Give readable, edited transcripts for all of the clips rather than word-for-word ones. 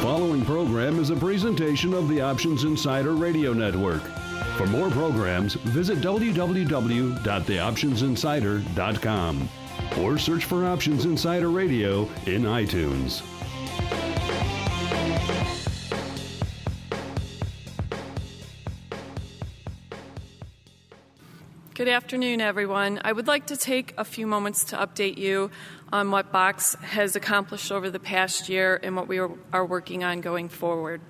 following program is a presentation of the Options Insider Radio Network. For more programs, visit www.theoptionsinsider.com or search for Options Insider Radio in iTunes. Good afternoon, everyone. I would like to take a few moments to update you on what Box has accomplished over the past year and what we are working on going forward.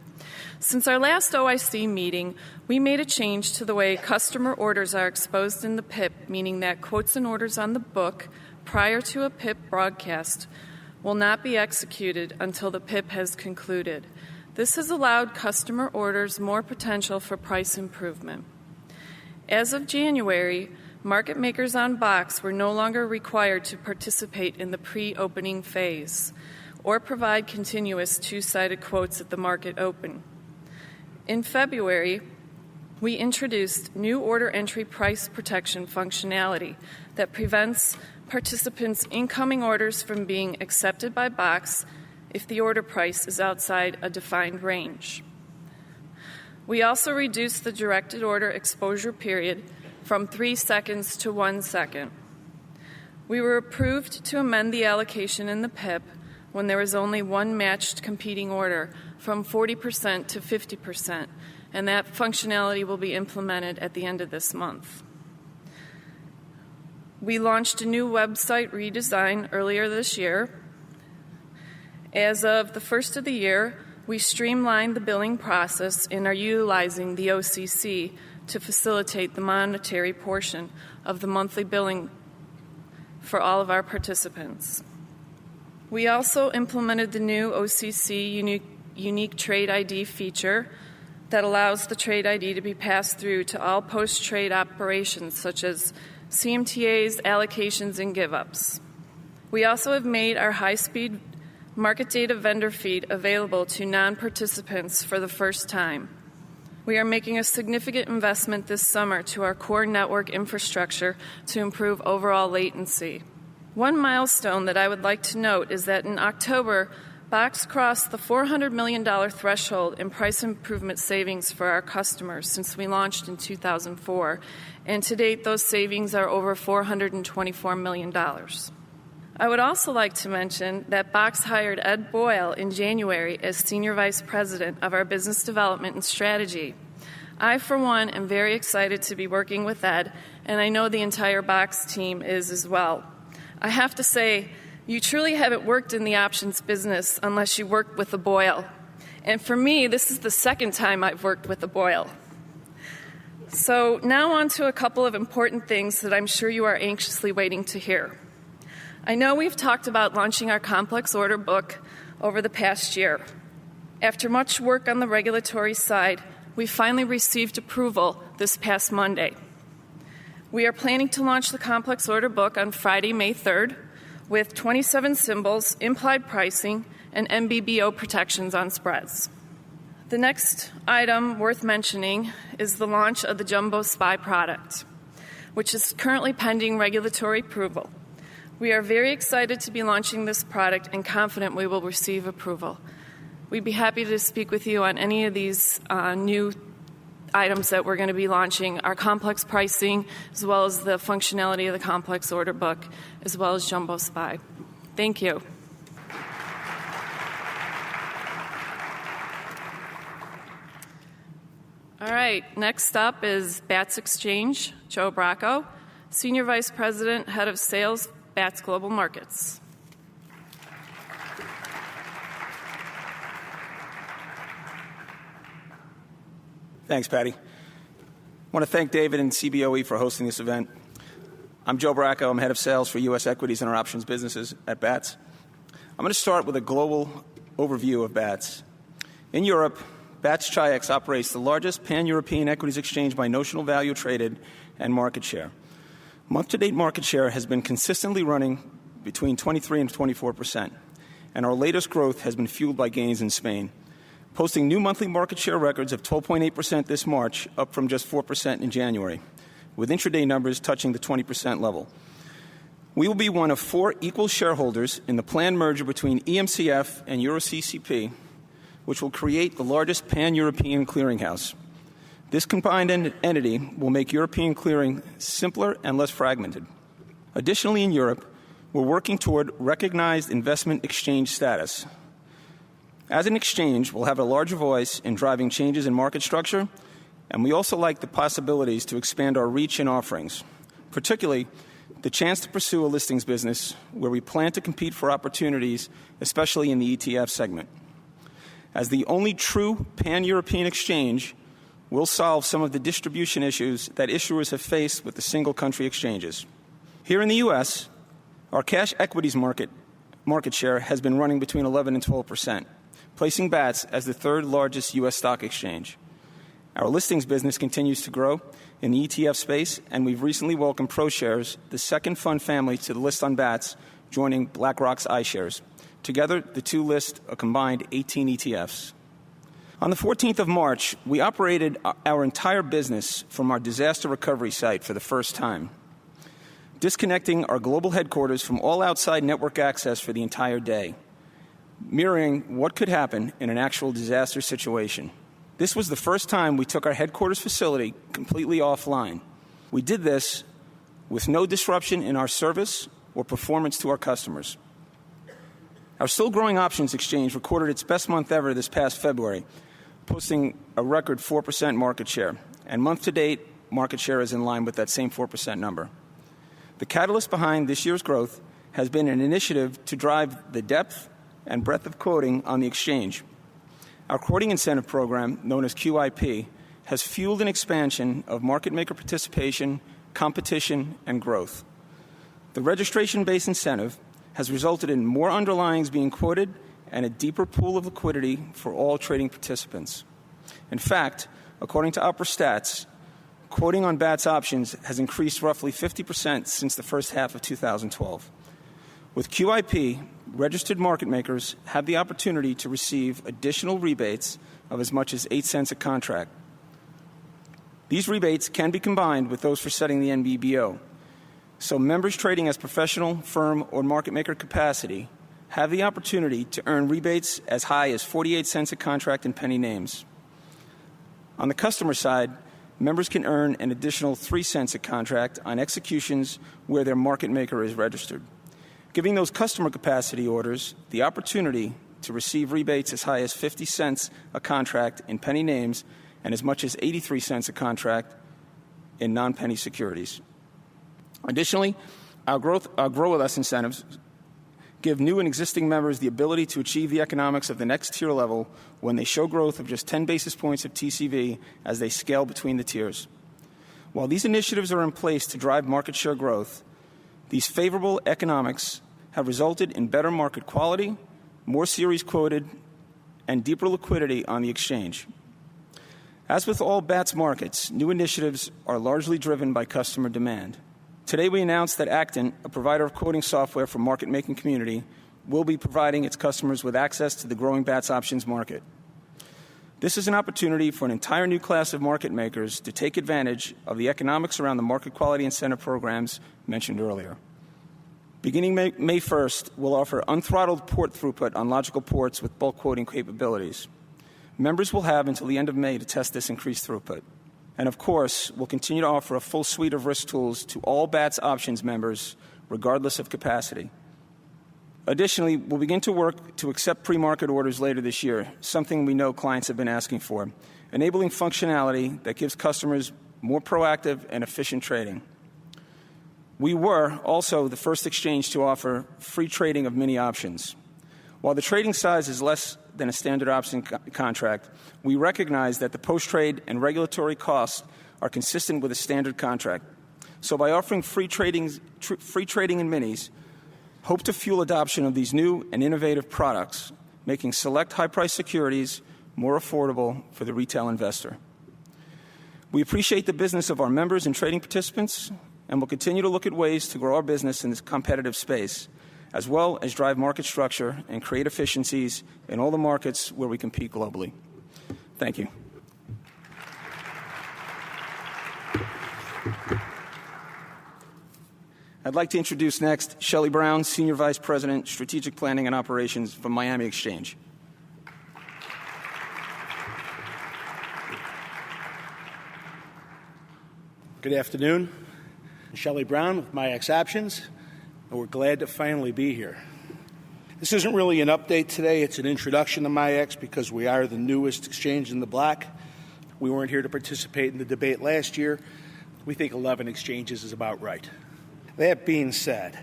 Since our last OIC meeting, we made a change to the way customer orders are exposed in the PIP, meaning that quotes and orders on the book prior to a PIP broadcast will not be executed until the PIP has concluded. This has allowed customer orders more potential for price improvement. As of January, market makers on Box were no longer required to participate in the pre-opening phase or provide continuous two-sided quotes at the market open. In February, we introduced new order entry price protection functionality that prevents participants' incoming orders from being accepted by Box if the order price is outside a defined range. We also reduced the directed order exposure period from 3 seconds to 1 second. We were approved to amend the allocation in the PIP when there was only one matched competing order from 40% to 50%, and that functionality will be implemented at the end of this month. We launched a new website redesign earlier this year. As of the first of the year, we streamlined the billing process and are utilizing the OCC to facilitate the monetary portion of the monthly billing for all of our participants. We also implemented the new OCC unique trade ID feature that allows the trade ID to be passed through to all post-trade operations such as CMTAs, allocations, and give-ups. We also have made our high-speed market data vendor feed available to non-participants for the first time. We are making a significant investment this summer to our core network infrastructure to improve overall latency. One milestone that I would like to note is that in October, Box crossed the $400 million threshold in price improvement savings for our customers since we launched in 2004, and to date those savings are over $424 million. I would also like to mention that Box hired Ed Boyle in January as Senior Vice President of our Business Development and Strategy. I, for one, am very excited to be working with Ed, and I know the entire Box team is as well. I have to say, you truly haven't worked in the options business unless you worked with a Boyle. And for me, this is the second time I've worked with a Boyle. So now on to a couple of important things that I'm sure you are anxiously waiting to hear. I know we've talked about launching our complex order book over the past year. After much work on the regulatory side, we finally received approval this past Monday. We are planning to launch the complex order book on Friday, May 3rd, with 27 symbols, implied pricing, and MBBO protections on spreads. The next item worth mentioning is the launch of the Jumbo SPY product, which is currently pending regulatory approval. We are very excited to be launching this product and confident we will receive approval. We'd be happy to speak with you on any of these new items that we're going to be launching, our complex pricing, as well as the functionality of the complex order book, as well as Jumbo SPY. Thank you. All right, next up is Updates.Exchange, Joe Bracco, Senior Vice President, Head of Sales, Bats Global Markets. Thanks, Patty. I want to thank David and CBOE for hosting this event. I'm Joe Bracco. I'm head of sales for U.S. equities and our options businesses at BATS. I'm going to start with a global overview of BATS. In Europe, BATS Chi-X operates the largest pan-European equities exchange by notional value traded and market share. Month-to-date market share has been consistently running between 23 and 24%, and our latest growth has been fueled by gains in Spain, posting new monthly market share records of 12.8% this March, up from just 4% in January, with intraday numbers touching the 20% level. We will be one of 4 equal shareholders in the planned merger between EMCF and EuroCCP, which will create the largest pan-European clearinghouse. This combined entity will make European clearing simpler and less fragmented. Additionally, in Europe, we're working toward recognized investment exchange status. As an exchange, we'll have a larger voice in driving changes in market structure, and we also like the possibilities to expand our reach and offerings, particularly the chance to pursue a listings business where we plan to compete for opportunities, especially in the ETF segment. As the only true pan-European exchange, we'll solve some of the distribution issues that issuers have faced with the single-country exchanges. Here in the U.S., our cash equities market share has been running between 11 and 12%, placing BATS as the third largest U.S. stock exchange. Our listings business continues to grow in the ETF space, and we've recently welcomed ProShares, the second fund family to the list on BATS, joining BlackRock's iShares. Together, the two list a combined 18 ETFs. On the 14th of March, we operated our entire business from our disaster recovery site for the first time, disconnecting our global headquarters from all outside network access for the entire day, mirroring what could happen in an actual disaster situation. This was the first time we took our headquarters facility completely offline. We did this with no disruption in our service or performance to our customers. Our still growing options exchange recorded its best month ever this past February, posting a record 4% market share. And month to date, market share is in line with that same 4% number. The catalyst behind this year's growth has been an initiative to drive the depth and breadth of quoting on the exchange. Our quoting incentive program, known as QIP, has fueled an expansion of market maker participation, competition, and growth. The registration-based incentive has resulted in more underlyings being quoted and a deeper pool of liquidity for all trading participants. In fact, according to Upper Stats, quoting on BATS options has increased roughly 50% since the first half of 2012. With QIP, registered market makers have the opportunity to receive additional rebates of as much as 8 cents a contract. These rebates can be combined with those for setting the NBBO. So members trading as professional, firm, or market maker capacity have the opportunity to earn rebates as high as 48 cents a contract in penny names. On the customer side, members can earn an additional 3 cents a contract on executions where their market maker is registered, giving those customer capacity orders the opportunity to receive rebates as high as 50 cents a contract in penny names and as much as 83 cents a contract in non-penny securities. Additionally, our Grow With Us incentives give new and existing members the ability to achieve the economics of the next tier level when they show growth of just 10 basis points of TCV as they scale between the tiers. While these initiatives are in place to drive market share growth, these favorable economics have resulted in better market quality, more series quoted, and deeper liquidity on the exchange. As with all BATS markets, new initiatives are largely driven by customer demand. Today we announced that Actant, a provider of quoting software for market-making community, will be providing its customers with access to the growing BATS options market. This is an opportunity for an entire new class of market makers to take advantage of the economics around the market quality incentive programs mentioned earlier. Beginning May 1st, we'll offer unthrottled port throughput on logical ports with bulk quoting capabilities. Members will have until the end of May to test this increased throughput. And of course, we'll continue to offer a full suite of risk tools to all BATS options members, regardless of capacity. Additionally, we'll begin to work to accept pre-market orders later this year, something we know clients have been asking for, enabling functionality that gives customers more proactive and efficient trading. We were also the first exchange to offer free trading of mini options. While the trading size is less than a standard option contract, we recognize that the post-trade and regulatory costs are consistent with a standard contract. So by offering free trading in minis, hope to fuel adoption of these new and innovative products, making select high-priced securities more affordable for the retail investor. We appreciate the business of our members and trading participants, and will continue to look at ways to grow our business in this competitive space, as well as drive market structure and create efficiencies in all the markets where we compete globally. Thank you. I'd like to introduce next Shelley Brown, Senior Vice President, Strategic Planning and Operations from Miami Exchange. Good afternoon. Shelley Brown with MIAX Options, and we're glad to finally be here. This isn't really an update today. It's an introduction to MIAX because we are the newest exchange in the block. We weren't here to participate in the debate last year. We think 11 exchanges is about right. That being said,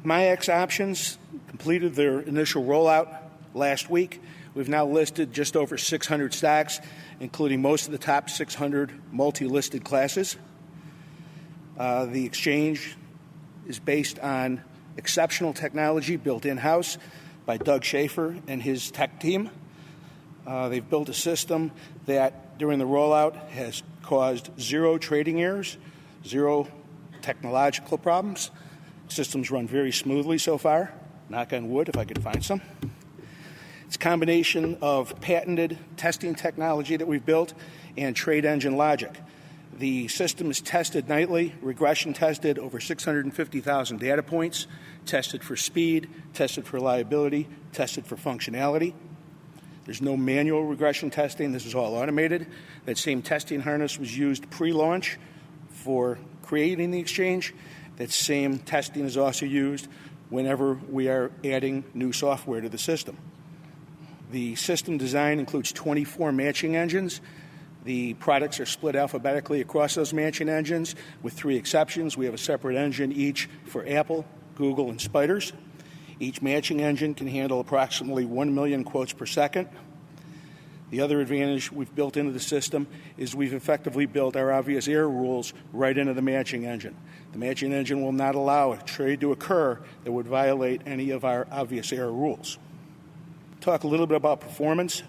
MIAX Options completed their initial rollout last week. We've now listed just over 600 stocks, including most of the top 600 multi-listed classes. The exchange is based on exceptional technology built in-house by Doug Schaefer and his tech team. They've built a system that, during the rollout, has caused zero trading errors, zero technological problems. Systems run very smoothly so far. Knock on wood if I could find some. It's a combination of patented testing technology that we've built and trade engine logic. The system is tested nightly, regression tested over 650,000 data points, tested for speed, tested for reliability, tested for functionality. There's no manual regression testing. This is all automated. That same testing harness was used pre-launch for creating the exchange. That same testing is also used whenever we are adding new software to the system. The system design includes 24 matching engines. The products are split alphabetically across those matching engines with 3 exceptions. We have a separate engine each for Apple, Google, and Spiders. Each matching engine can handle approximately 1 million quotes per second. The other advantage we've built into the system is we've effectively built our obvious error rules right into the matching engine. The matching engine will not allow a trade to occur that would violate any of our obvious error rules. Talk a little bit about performance.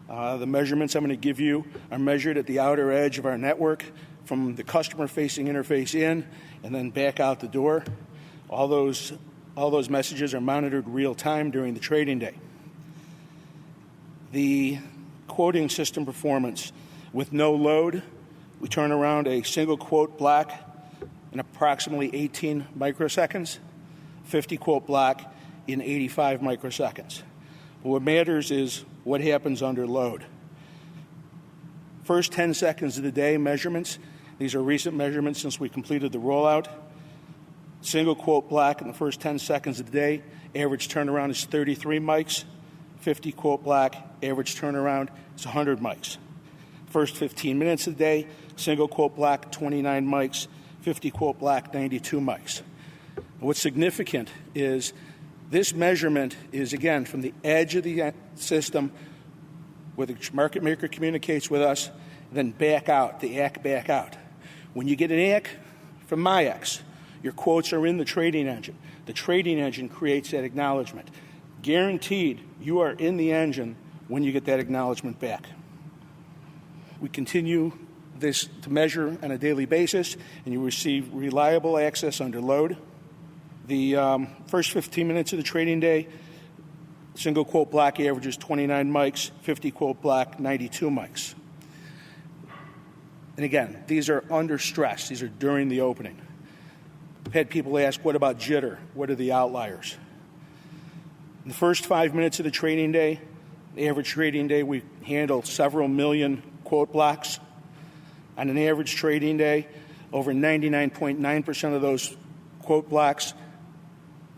The measurements I'm going to give you are measured at the outer edge of our network from the customer-facing interface in and then back out the door. All those messages are monitored real-time during the trading day. The quoting system performance, with no load, we turn around a single quote block in approximately 18 microseconds, 50 quote block in 85 microseconds. But what matters is what happens under load. First 10 seconds of the day measurements. These are recent measurements since we completed the rollout. Single quote block in the first 10 seconds of the day. Average turnaround is 33 mics. 50 quote block. Average turnaround is 100 mics. First 15 minutes of the day. Single quote block, 29 mics. 50 quote block, 92 mics. What's significant is this measurement is, again, from the edge of the system where the market maker communicates with us, then back out, the ACK back out. When you get an ACK from MIAX, your quotes are in the trading engine. The trading engine creates that acknowledgement. Guaranteed, you are in the engine when you get that acknowledgement back. We continue this to measure on a daily basis, and you receive reliable access under load. The first 15 minutes of the trading day, single quote block averages 29 mics, 50 quote block, 92 mics. And again, these are under stress. These are during the opening. I've had people ask, what about jitter? What are the outliers? In the first 5 minutes of the trading day, the average trading day, we handle several million quote blocks. On an average trading day, over 99.9% of those quote blocks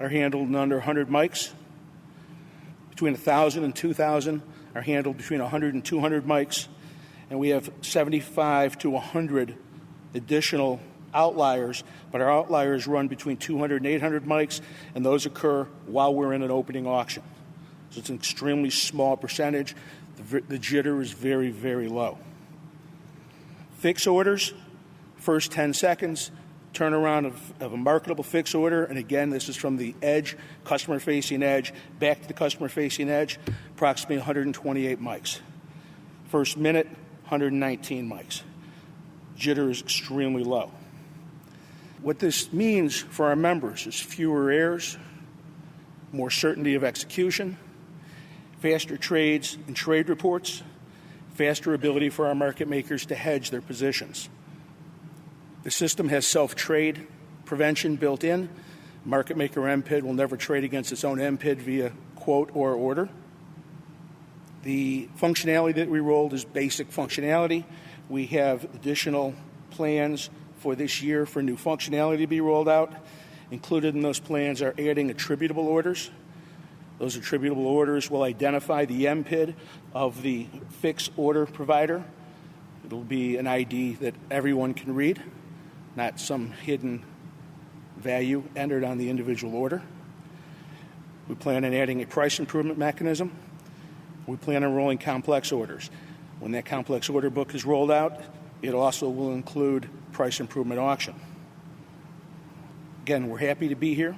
are handled in under 100 mics. Between 1,000 and 2,000 are handled between 100 and 200 mics. And we have 75 to 100 additional outliers, but our outliers run between 200 and 800 mics, and those occur while we're in an opening auction. So it's an extremely small percentage. The jitter is very, very low. Fix orders, first 10 seconds, turnaround of a marketable fix order, and again, this is from the edge, customer-facing edge, back to the customer-facing edge, approximately 128 mics. First minute, 119 mics. Jitter is extremely low. What this means for our members is fewer errors, more certainty of execution, faster trades and trade reports, faster ability for our market makers to hedge their positions. The system has self-trade prevention built in. Market maker MPID will never trade against its own MPID via quote or order. The functionality that we rolled is basic functionality. We have additional plans for this year for new functionality to be rolled out. Included in those plans are adding attributable orders. Those attributable orders will identify the MPID of the fixed order provider. It'll be an ID that everyone can read, not some hidden value entered on the individual order. We plan on adding a price improvement mechanism. We plan on rolling complex orders. When that complex order book is rolled out, it also will include price improvement auction. Again, we're happy to be here.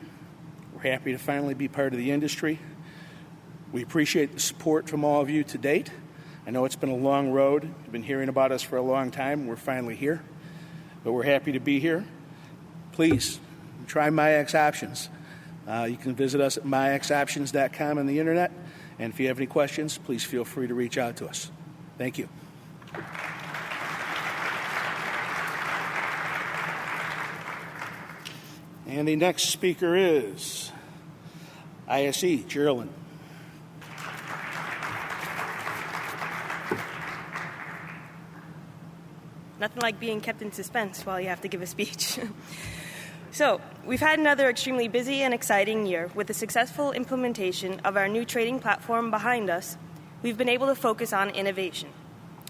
We're happy to finally be part of the industry. We appreciate the support from all of you to date. I know it's been a long road. You've been hearing about us for a long time. We're finally here, but we're happy to be here. Please try MIAX options. You can visit us at MIAXoptions.com on the internet, and if you have any questions, please feel free to reach out to us. Thank you. And the next speaker is ISE, Geraldine. Nothing like being kept in suspense while you have to give a speech. So, we've had another extremely busy and exciting year. With the successful implementation of our new trading platform behind us, we've been able to focus on innovation.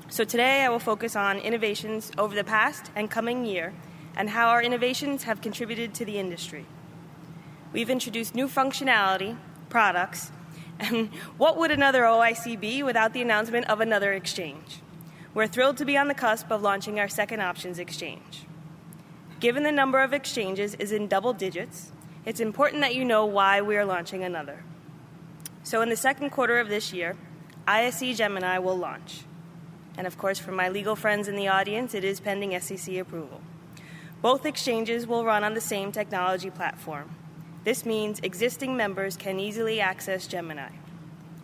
So today I will focus on innovations over the past and coming year and how our innovations have contributed to the industry. We've introduced new functionality, products, and what would another OIC be without the announcement of another exchange? We're thrilled to be on the cusp of launching our second options exchange. Given the number of exchanges is in double digits, it's important that you know why we are launching another. So in the second quarter of this year, ISE Gemini will launch. And of course, for my legal friends in the audience, it is pending SEC approval. Both exchanges will run on the same technology platform. This means existing members can easily access Gemini.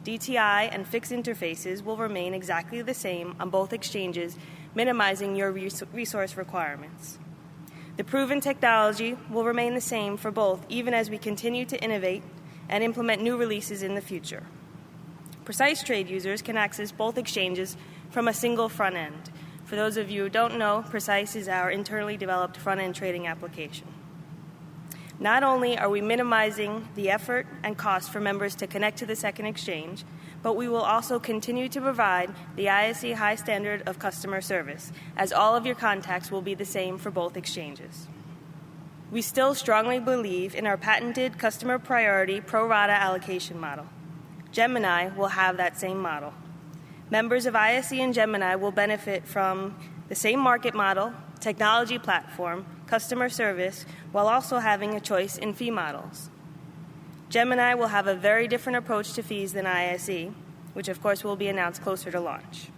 DTI and fixed interfaces will remain exactly the same on both exchanges, minimizing your resource requirements. The proven technology will remain the same for both, even as we continue to innovate and implement new releases in the future. Precise Trade users can access both exchanges from a single front end. For those of you who don't know, Precise is our internally developed front-end trading application. Not only are we minimizing the effort and cost for members to connect to the second exchange, but we will also continue to provide the ISE high standard of customer service, as all of your contacts will be the same for both exchanges. We still strongly believe in our patented customer priority pro rata allocation model. Gemini will have that same model. Members of ISE and Gemini will benefit from the same market model, technology platform, customer service, while also having a choice in fee models. Gemini will have a very different approach to fees than ISE, which of course will be announced closer to launch.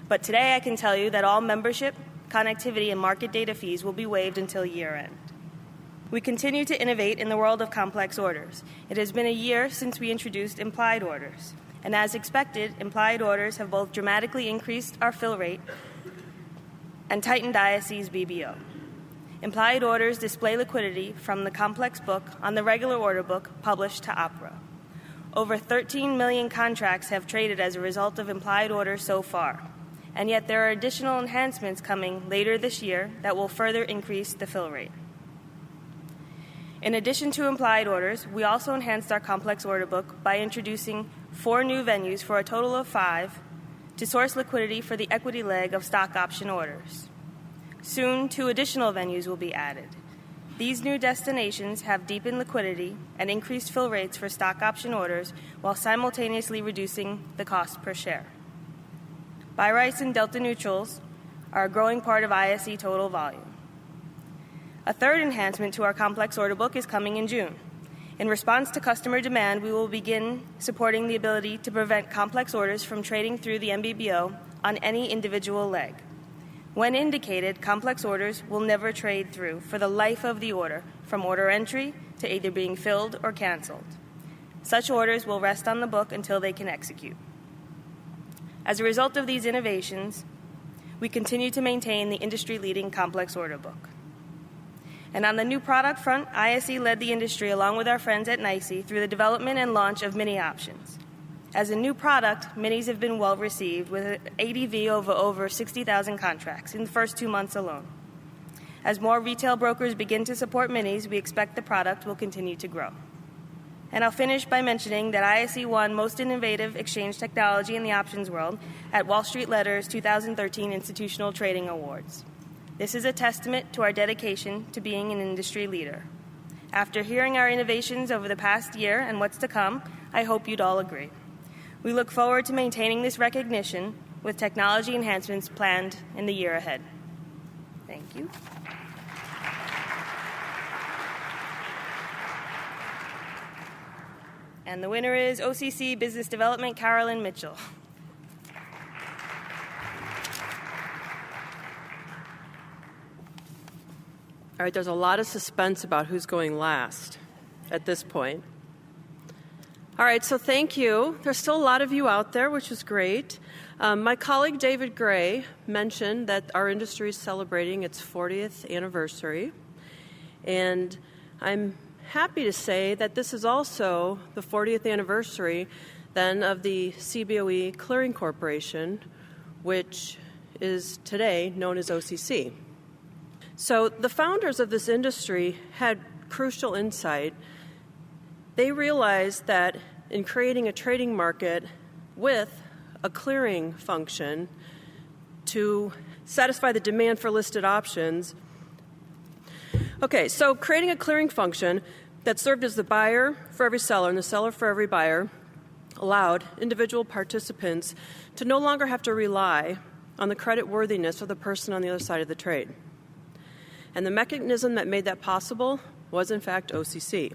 But today I can tell you that all membership, connectivity, and market data fees will be waived until year end. We continue to innovate in the world of complex orders. It has been a year since we introduced implied orders. And as expected, implied orders have both dramatically increased our fill rate and tightened ISE's BBO. Implied orders display liquidity from the complex book on the regular order book published to Opera. Over 13 million contracts have traded as a result of implied orders so far, and yet there are additional enhancements coming later this year that will further increase the fill rate. In addition to implied orders, we also enhanced our complex order book by introducing 4 new venues for a total of 5 to source liquidity for the equity leg of stock option orders. Soon, 2 additional venues will be added. These new destinations have deepened liquidity and increased fill rates for stock option orders while simultaneously reducing the cost per share. Buy rights and delta neutrals are a growing part of ISE total volume. A third enhancement to our complex order book is coming in June. In response to customer demand, we will begin supporting the ability to prevent complex orders from trading through the MBBO on any individual leg. When indicated, complex orders will never trade through for the life of the order, from order entry to either being filled or canceled. Such orders will rest on the book until they can execute. As a result of these innovations, we continue to maintain the industry-leading complex order book. And on the new product front, ISE led the industry along with our friends at NYSE through the development and launch of mini options. As a new product, minis have been well received with an ADV of over 60,000 contracts in the first 2 months alone. As more retail brokers begin to support minis, we expect the product will continue to grow. And I'll finish by mentioning that ISE won Most Innovative Exchange Technology in the Options World at Wall Street Letter's 2013 Institutional Trading Awards. This is a testament to our dedication to being an industry leader. After hearing our innovations over the past year and what's to come, I hope you'd all agree. We look forward to maintaining this recognition with technology enhancements planned in the year ahead. Thank you. And the winner is OCC Business Development, Carolyn Mitchell. All right, there's a lot of suspense about who's going last at this point. All right, so thank you. There's still a lot of you out there, which is great. My colleague David Gray mentioned that our industry is celebrating its 40th anniversary, and I'm happy to say that this is also the 40th anniversary then of the CBOE Clearing Corporation, which is today known as OCC. So the founders of this industry had crucial insight. They realized that in creating a trading market with a clearing function to satisfy the demand for listed options. Okay, so creating a clearing function that served as the buyer for every seller and the seller for every buyer allowed individual participants to no longer have to rely on the creditworthiness of the person on the other side of the trade. And the mechanism that made that possible was, in fact, OCC.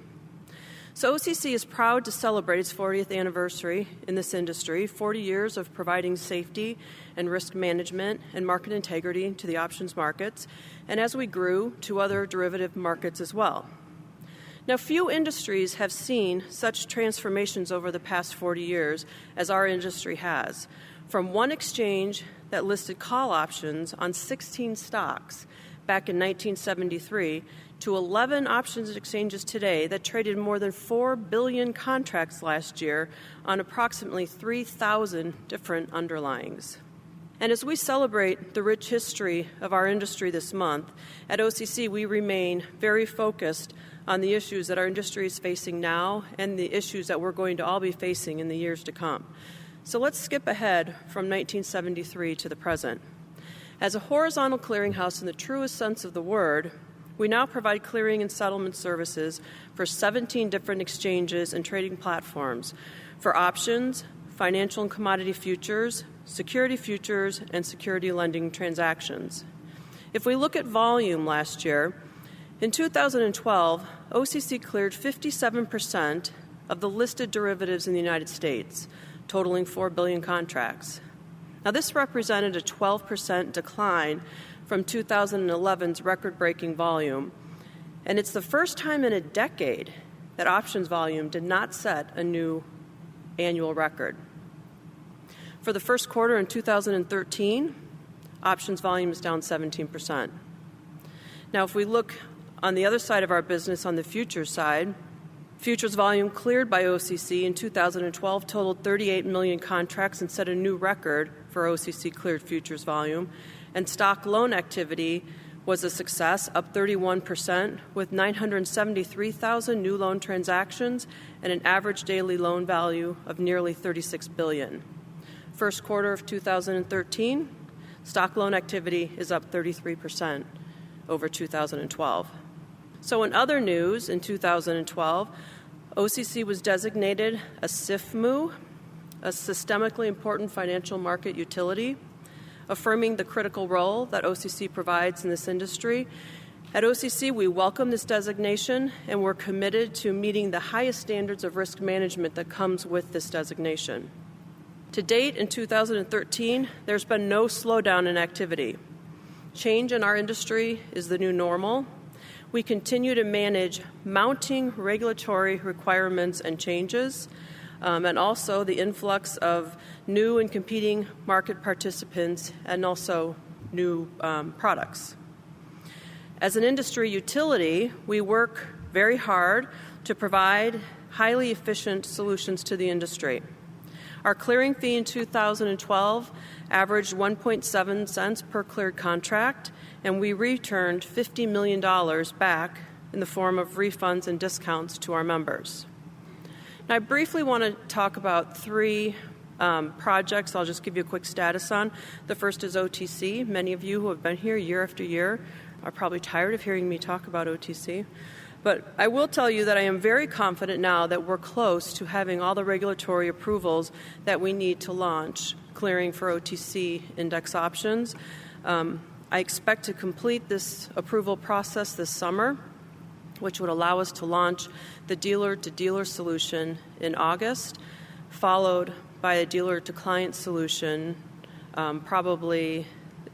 So OCC is proud to celebrate its 40th anniversary in this industry, 40 years of providing safety and risk management and market integrity to the options markets, and as we grew to other derivative markets as well. Now, few industries have seen such transformations over the past 40 years as our industry has. From one exchange that listed call options on 16 stocks back in 1973 to 11 options exchanges today that traded more than 4 billion contracts last year on approximately 3,000 different underlyings. And as we celebrate the rich history of our industry this month, at OCC we remain very focused on the issues that our industry is facing now and the issues that we're going to all be facing in the years to come. So let's skip ahead from 1973 to the present. As a horizontal clearinghouse in the truest sense of the word, we now provide clearing and settlement services for 17 different exchanges and trading platforms for options, financial and commodity futures, security futures, and security lending transactions. If we look at volume last year, in 2012, OCC cleared 57% of the listed derivatives in the United States, totaling 4 billion contracts. Now, this represented a 12% decline from 2011's record-breaking volume, and it's the first time in a decade that options volume did not set a new annual record. For the first quarter in 2013, options volume is down 17%. Now, if we look on the other side of our business, on the futures side, futures volume cleared by OCC in 2012 totaled 38 million contracts and set a new record for OCC cleared futures volume. And stock loan activity was a success, up 31%, with 973,000 new loan transactions and an average daily loan value of nearly $36 billion. First quarter of 2013, stock loan activity is up 33% over 2012. So in other news, in 2012, OCC was designated a SIFMA, a systemically important financial market utility, affirming the critical role that OCC provides in this industry. At OCC, we welcome this designation, and we're committed to meeting the highest standards of risk management that comes with this designation. To date, in 2013, there's been no slowdown in activity. Change in our industry is the new normal. We continue to manage mounting regulatory requirements and changes, and also the influx of new and competing market participants and also new products. As an industry utility, we work very hard to provide highly efficient solutions to the industry. Our clearing fee in 2012 averaged 1.7 cents per cleared contract, and we returned $50 million back in the form of refunds and discounts to our members. Now, I briefly want to talk about three projects I'll just give you a quick status on. The first is OTC. Many of you who have been here year after year are probably tired of hearing me talk about OTC. But I will tell you that I am very confident now that we're close to having all the regulatory approvals that we need to launch clearing for OTC index options. I expect to complete this approval process this summer, which would allow us to launch the dealer-to-dealer solution in August, followed by a dealer-to-client solution probably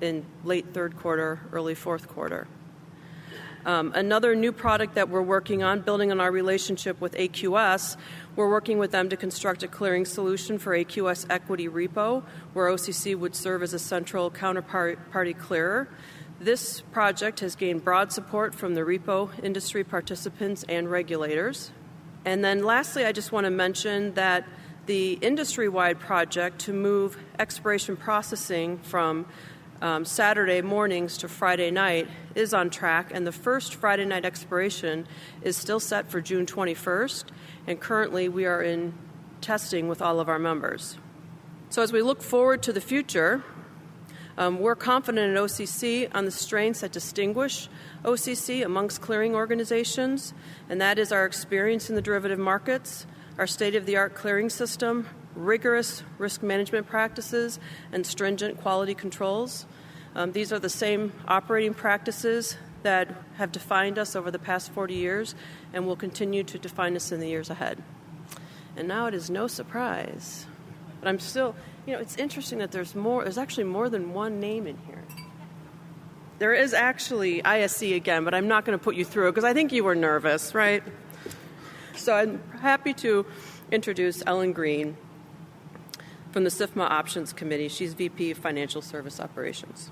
in late third quarter, early fourth quarter. Another new product that we're working on, building on our relationship with AQS, we're working with them to construct a clearing solution for AQS equity repo, where OCC would serve as a central counterparty clearer. This project has gained broad support from the repo industry participants and regulators. And then lastly, I just want to mention that the industry-wide project to move expiration processing from Saturday mornings to Friday night is on track, and the first Friday night expiration is still set for June 21st, and currently we are in testing with all of our members. So as we look forward to the future, we're confident in OCC on the strengths that distinguish OCC amongst clearing organizations, and that is our experience in the derivative markets, our state-of-the-art clearing system, rigorous risk management practices, and stringent quality controls. These are the same operating practices that have defined us over the past 40 years and will continue to define us in the years ahead. And now it is no surprise, but I'm still, it's interesting that there's actually more than one name in here. There is actually ISC again, but I'm not going to put you through it because I think you were nervous, right? So I'm happy to introduce Ellen Greene from the SIFMA Options Committee. She's VP of Financial Service Operations.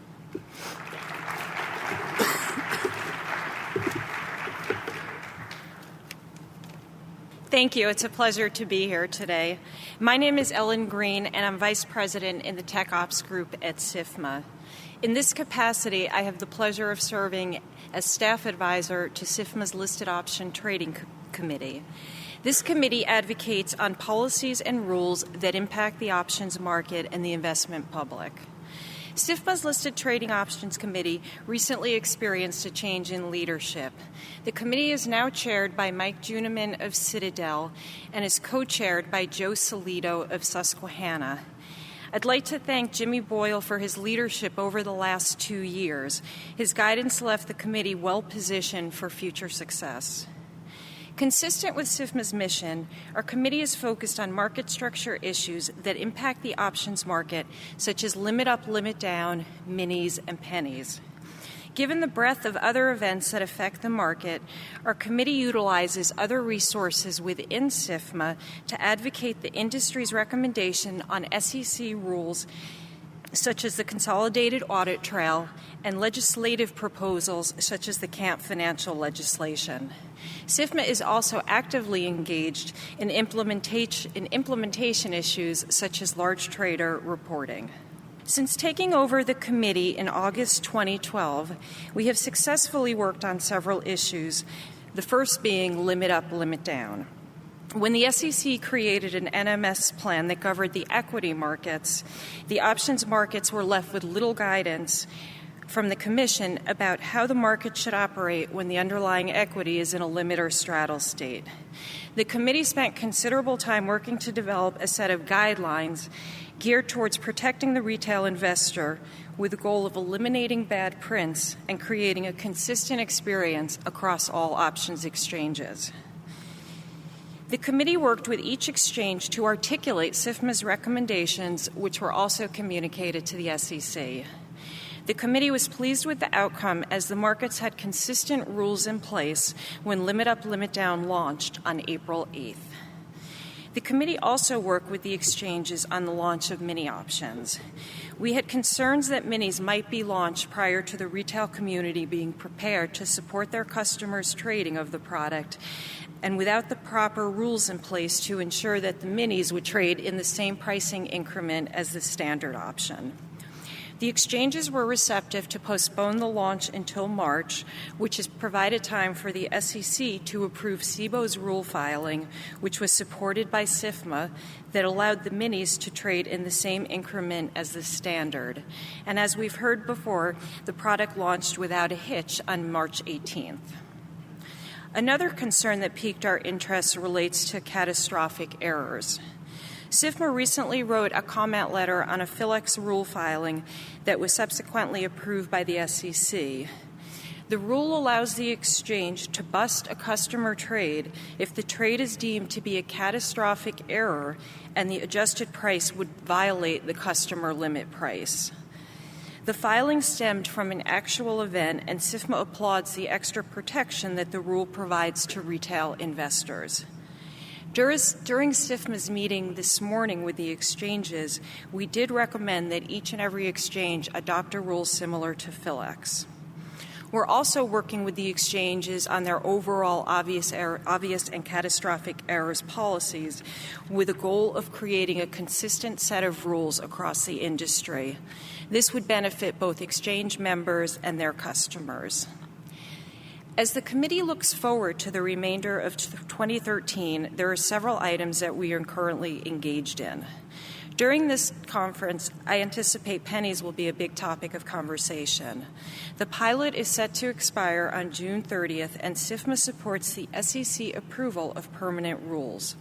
Thank you. It's a pleasure to be here today. My name is Ellen Greene, and I'm Vice President in the Tech Ops Group at SIFMA. In this capacity, I have the pleasure of serving as staff advisor to SIFMA's Listed Option Trading Committee. This committee advocates on policies and rules that impact the options market and the investment public. SIFMA's Listed Trading Options Committee recently experienced a change in leadership. The committee is now chaired by Mike Juniman of Citadel and is co-chaired by Joe Solito of Susquehanna. I'd like to thank Jimmy Boyle for his leadership over the last 2 years. His guidance left the committee well positioned for future success. Consistent with SIFMA's mission, our committee is focused on market structure issues that impact the options market, such as limit up, limit down, minis, and pennies. Given the breadth of other events that affect the market, our committee utilizes other resources within SIFMA to advocate the industry's recommendation on SEC rules, such as the Consolidated Audit Trail, and legislative proposals such as the Camp Financial legislation. SIFMA is also actively engaged in implementation issues such as large trader reporting. Since taking over the committee in August 2012, we have successfully worked on several issues, the first being limit up, limit down. When the SEC created an NMS plan that covered the equity markets, the options markets were left with little guidance from the Commission about how the market should operate when the underlying equity is in a limit or straddle state. The committee spent considerable time working to develop a set of guidelines geared towards protecting the retail investor with the goal of eliminating bad prints and creating a consistent experience across all options exchanges. The committee worked with each exchange to articulate SIFMA's recommendations, which were also communicated to the SEC. The committee was pleased with the outcome as the markets had consistent rules in place when Limit Up, Limit Down launched on April 8th. The committee also worked with the exchanges on the launch of mini options. We had concerns that minis might be launched prior to the retail community being prepared to support their customers' trading of the product, and without the proper rules in place to ensure that the minis would trade in the same pricing increment as the standard option. The exchanges were receptive to postpone the launch until March, which has provided time for the SEC to approve SIBO's rule filing, which was supported by SIFMA, that allowed the minis to trade in the same increment as the standard. And as we've heard before, the product launched without a hitch on March 18th. Another concern that piqued our interest relates to catastrophic errors. SIFMA recently wrote a comment letter on a PHLX rule filing that was subsequently approved by the SEC. The rule allows the exchange to bust a customer trade if the trade is deemed to be a catastrophic error and the adjusted price would violate the customer limit price. The filing stemmed from an actual event, and SIFMA applauds the extra protection that the rule provides to retail investors. During SIFMA's meeting this morning with the exchanges, we did recommend that each and every exchange adopt a rule similar to PHLX. We're also working with the exchanges on their overall obvious and catastrophic errors policies with a goal of creating a consistent set of rules across the industry. This would benefit both exchange members and their customers. As the committee looks forward to the remainder of 2013, there are several items that we are currently engaged in. During this conference, I anticipate pennies will be a big topic of conversation. The pilot is set to expire on June 30th, and SIFMA supports the SEC approval of permanent rules.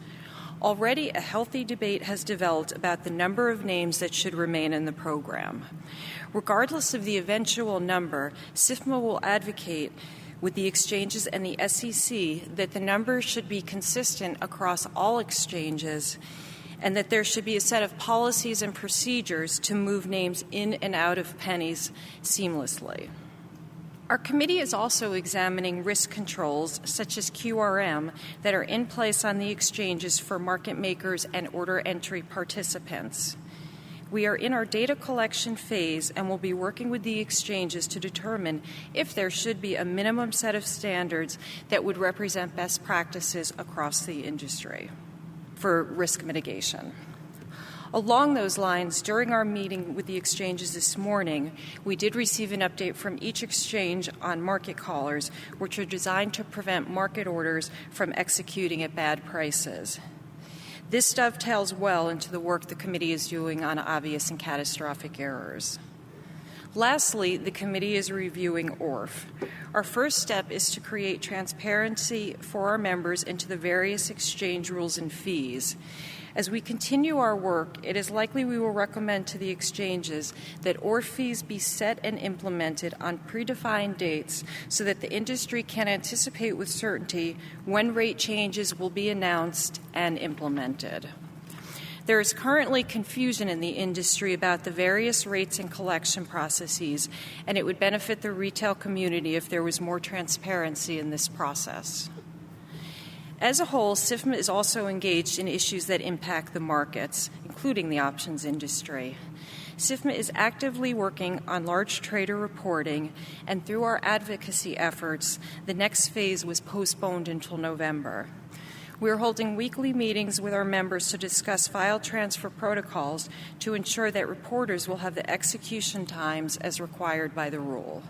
Already, a healthy debate has developed about the number of names that should remain in the program. Regardless of the eventual number, SIFMA will advocate with the exchanges and the SEC that the numbers should be consistent across all exchanges and that there should be a set of policies and procedures to move names in and out of pennies seamlessly. Our committee is also examining risk controls, such as QRM, that are in place on the exchanges for market makers and order entry participants. We are in our data collection phase and will be working with the exchanges to determine if there should be a minimum set of standards that would represent best practices across the industry for risk mitigation. Along those lines, during our meeting with the exchanges this morning, we did receive an update from each exchange on market callers, which are designed to prevent market orders from executing at bad prices. This dovetails well into the work the committee is doing on obvious and catastrophic errors. Lastly, the committee is reviewing ORF. Our first step is to create transparency for our members into the various exchange rules and fees. As we continue our work, it is likely we will recommend to the exchanges that ORF fees be set and implemented on predefined dates so that the industry can anticipate with certainty when rate changes will be announced and implemented. There is currently confusion in the industry about the various rates and collection processes, and it would benefit the retail community if there was more transparency in this process. As a whole, SIFMA is also engaged in issues that impact the markets, including the options industry. SIFMA is actively working on large trader reporting, and through our advocacy efforts, the next phase was postponed until November. We are holding weekly meetings with our members to discuss file transfer protocols to ensure that reporters will have the execution times as required by the rule.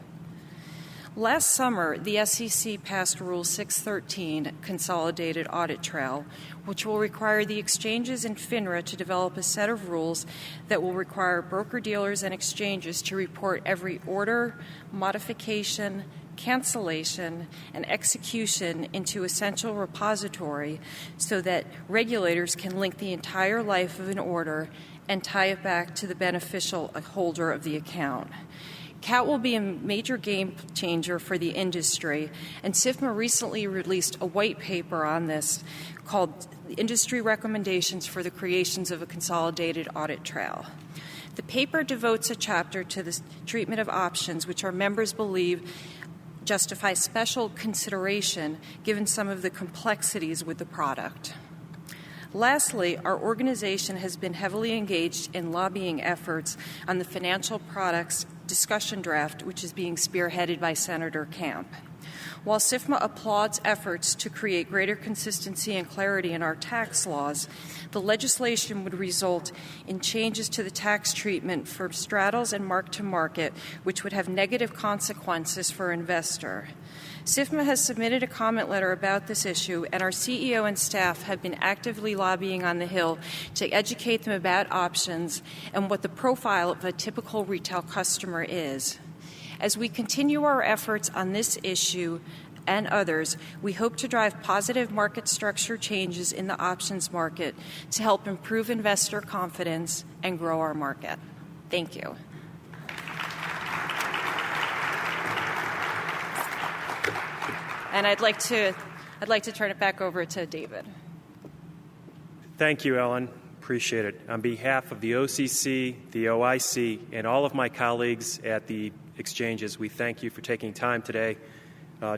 Last summer, the SEC passed Rule 613, Consolidated Audit Trail, which will require the exchanges and FINRA to develop a set of rules that will require broker-dealers and exchanges to report every order, modification, cancellation, and execution into a central repository so that regulators can link the entire life of an order and tie it back to the beneficial holder of the account. CAT will be a major game changer for the industry, and SIFMA recently released a white paper on this called Industry Recommendations for the Creations of a Consolidated Audit Trail. The paper devotes a chapter to the treatment of options, which our members believe justify special consideration given some of the complexities with the product. Lastly, our organization has been heavily engaged in lobbying efforts on the financial products discussion draft, which is being spearheaded by Senator Camp. While SIFMA applauds efforts to create greater consistency and clarity in our tax laws, the legislation would result in changes to the tax treatment for straddles and mark-to-market, which would have negative consequences for investor. SIFMA has submitted a comment letter about this issue, and our CEO and staff have been actively lobbying on the Hill to educate them about options and what the profile of a typical retail customer is. As we continue our efforts on this issue and others, we hope to drive positive market structure changes in the options market to help improve investor confidence and grow our market. Thank you. And I'd like to turn it back over to David. Thank you, Ellen. Appreciate it. On behalf of the OCC, the OIC, and all of my colleagues at the exchanges, we thank you for taking time today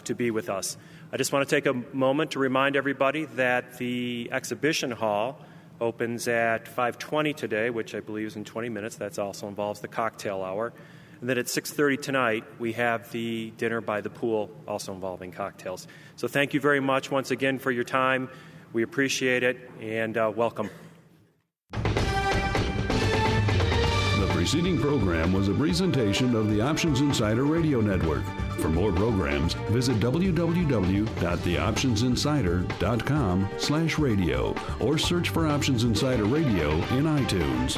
to be with us. I just want to take a moment to remind everybody that the exhibition hall opens at 5:20 today, which I believe is in 20 minutes. That also involves the cocktail hour. And then at 6:30 tonight, we have the dinner by the pool, also involving cocktails. So thank you very much once again for your time. We appreciate it, and welcome. The preceding program was a presentation of the Options Insider Radio Network. For more programs, visit www.theoptionsinsider.com/radio or search for Options Insider Radio in iTunes.